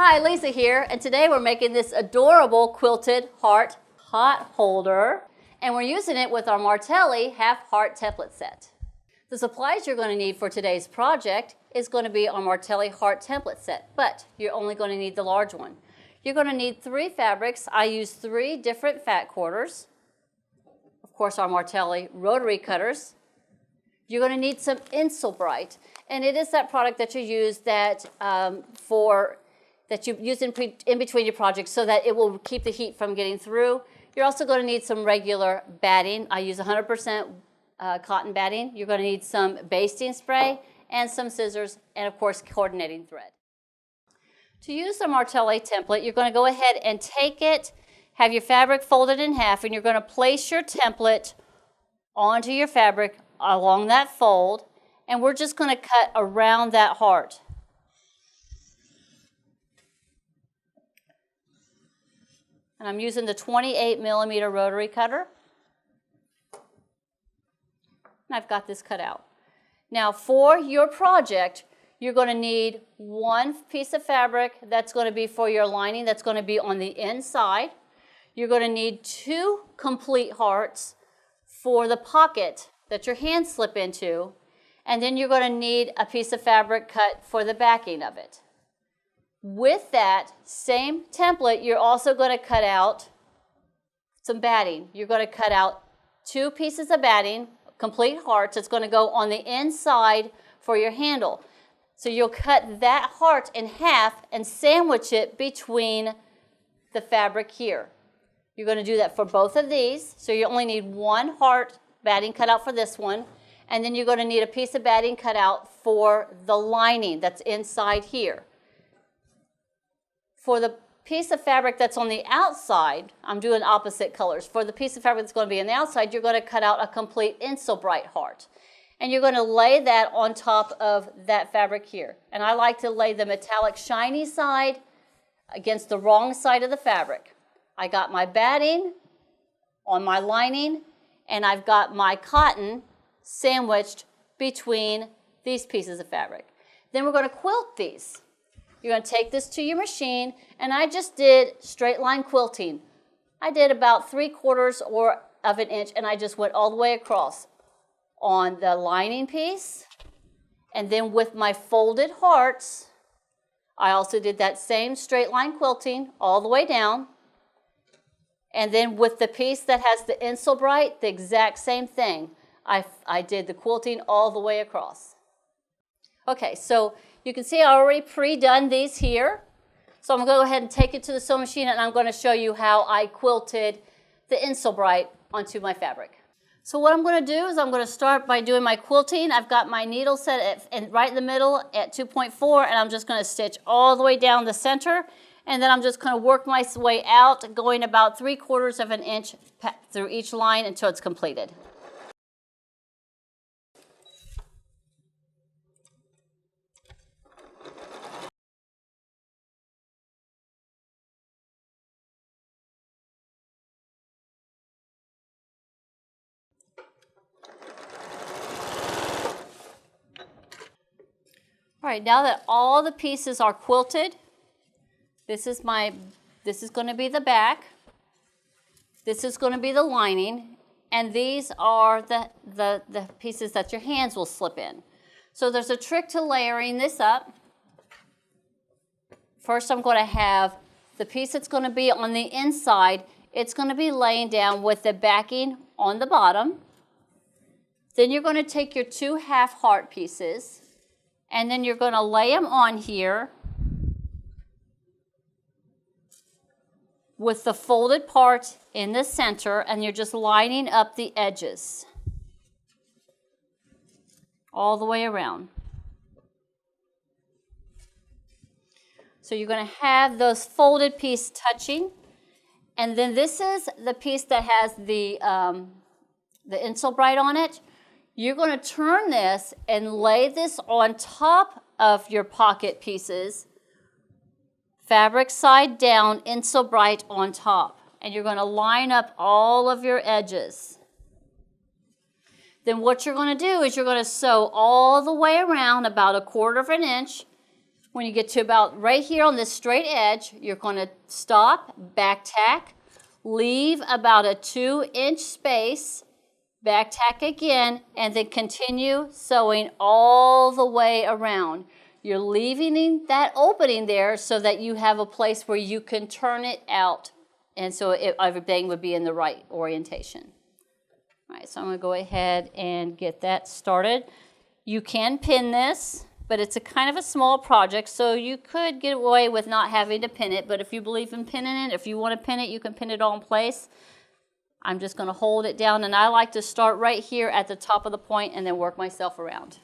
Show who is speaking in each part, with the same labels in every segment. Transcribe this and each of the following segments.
Speaker 1: Hi, Lisa here, and today we're making this adorable quilted heart pot holder, and we're using it with our Martelli half-heart template set. The supplies you're going to need for today's project is going to be our Martelli heart template set, but you're only going to need the large one. You're going to need 3 fabrics. I use 3 different fat quarters. Of course, our Martelli Rotary Cutters. You're going to need some Insulbright, and it is that product that you use that you use in between your projects so that it will keep the heat from getting through. You're also going to need some regular batting. I use 100% cotton batting. You're going to need some basting spray and some scissors and, of course, coordinating thread. To use the Martelli template, you're going to go ahead and take it, have your fabric folded in half, and you're going to place your template onto your fabric along that fold, and we're just going to cut around that heart. And I'm using the 28mm rotary cutter. And I've got this cut out. Now for your project, you're going to need 1 piece of fabric that's going to be for your lining, that's going to be on the inside. You're going to need 2 complete hearts for the pocket that your hands slip into. And then you're going to need a piece of fabric cut for the backing of it. With that same template, you're also going to cut out some batting. You're going to cut out 2 pieces of batting, complete hearts. It's going to go on the inside for your handle. So you'll cut that heart in half and sandwich it between the fabric here. You're going to do that for both of these. So you only need 1 heart batting cut out for this one. And then you're going to need a piece of batting cut out for the lining that's inside here. For the piece of fabric that's on the outside, I'm doing opposite colors. For the piece of fabric that's going to be on the outside, you're going to cut out a complete Insulbright heart. And you're going to lay that on top of that fabric here. And I like to lay the metallic shiny side against the wrong side of the fabric. I got my batting on my lining, and I've got my cotton sandwiched between these pieces of fabric. Then we're going to quilt these. You're going to take this to your machine, and I just did straight line quilting. I did about 3/4 of an inch, and I just went all the way across on the lining piece. And then with my folded hearts, I also did that same straight line quilting all the way down. And then with the piece that has the Insulbright, the exact same thing. I did the quilting all the way across. Okay, so you can see I already pre-done these here. So I'm going to go ahead and take it to the sewing machine, and I'm going to show you how I quilted the Insulbright onto my fabric. So what I'm going to do is I'm going to start by doing my quilting. I've got my needle set right in the middle at 2.4, and I'm just going to stitch all the way down the center. And then I'm just going to work my way out, going about 3/4 of an inch through each line until it's completed. All right, now that all the pieces are quilted, this is going to be the back, this is going to be the lining, and these are the pieces that your hands will slip in. So there's a trick to layering this up. First, I'm going to have the piece that's going to be on the inside, it's going to be laying down with the backing on the bottom. Then you're going to take your 2 half heart pieces, and then you're going to lay them on here with the folded part in the center, and you're just lining up the edges all the way around. So you're going to have those folded pieces touching, and then this is the piece that has the Insulbright on it. You're going to turn this and lay this on top of your pocket pieces, fabric side down, Insulbright on top. And you're going to line up all of your edges. Then what you're going to do is you're going to sew all the way around about 1/4 of an inch When you get to about right here on this straight edge, you're going to stop, back tack, leave about a 2-inch space, back tack again, and then continue sewing all the way around. You're leaving that opening there so that you have a place where you can turn it out, and so everything would be in the right orientation. All right, so I'm going to go ahead and get that started. You can pin this, but it's a kind of a small project, so you could get away with not having to pin it, but if you believe in pinning it, if you want to pin it, you can pin it all in place. I'm just going to hold it down, and I like to start right here at the top of the point and then work myself around.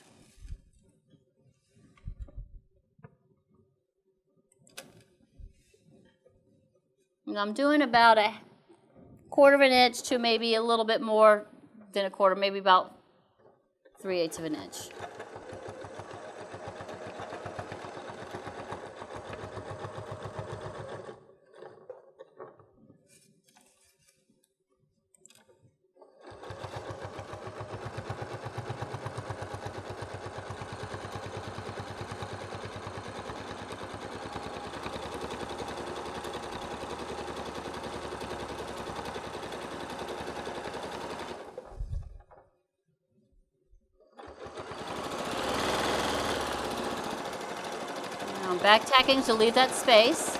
Speaker 1: And I'm doing about a 1/4 inch to maybe a little bit more than a 1/4, maybe about 3/8 inch. Back tacking to leave that space.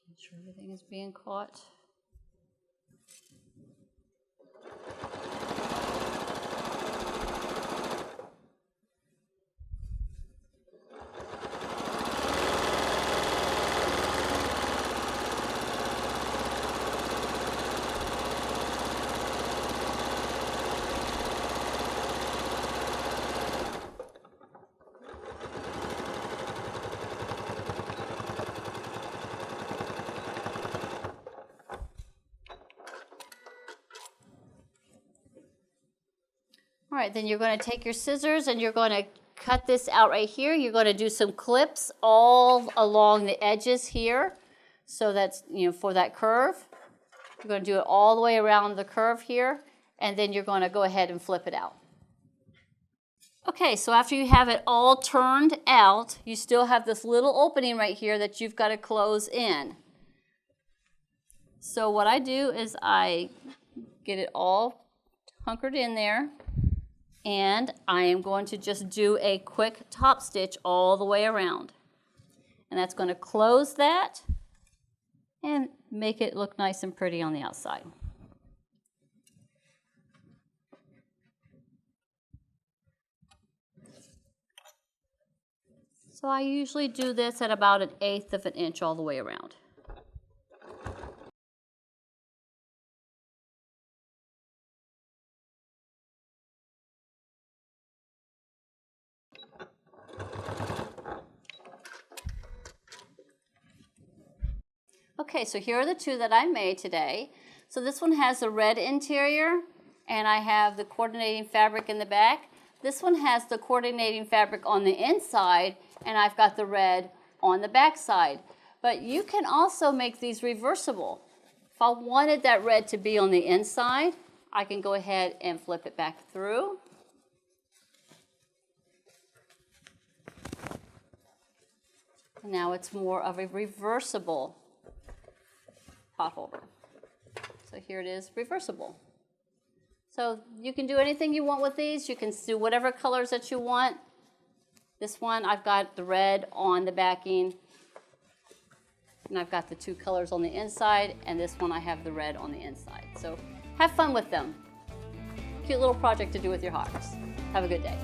Speaker 1: Make sure everything is being caught. All right, then you're going to take your scissors and you're going to cut this out right here. You're going to do some clips all along the edges here. So that's, for that curve. You're going to do it all the way around the curve here, and then you're going to go ahead and flip it out. Okay, so after you have it all turned out, you still have this little opening right here that you've got to close in. So what I do is I get it all hunkered in there, and I am going to just do a quick top stitch all the way around. And that's going to close that and make it look nice and pretty on the outside. So I usually do this at about 1/8 inch all the way around. Okay, so here are the two that I made today. So this one has the red interior, and I have the coordinating fabric in the back. This one has the coordinating fabric on the inside, and I've got the red on the back side. But you can also make these reversible. If I wanted that red to be on the inside, I can go ahead and flip it back through. And now it's more of a reversible pot holder. So here it is, reversible. So you can do anything you want with these. You can do whatever colors that you want. This one, I've got the red on the backing, and I've got the two colors on the inside, and this one I have the red on the inside. So have fun with them. Cute little project to do with your hearts. Have a good day.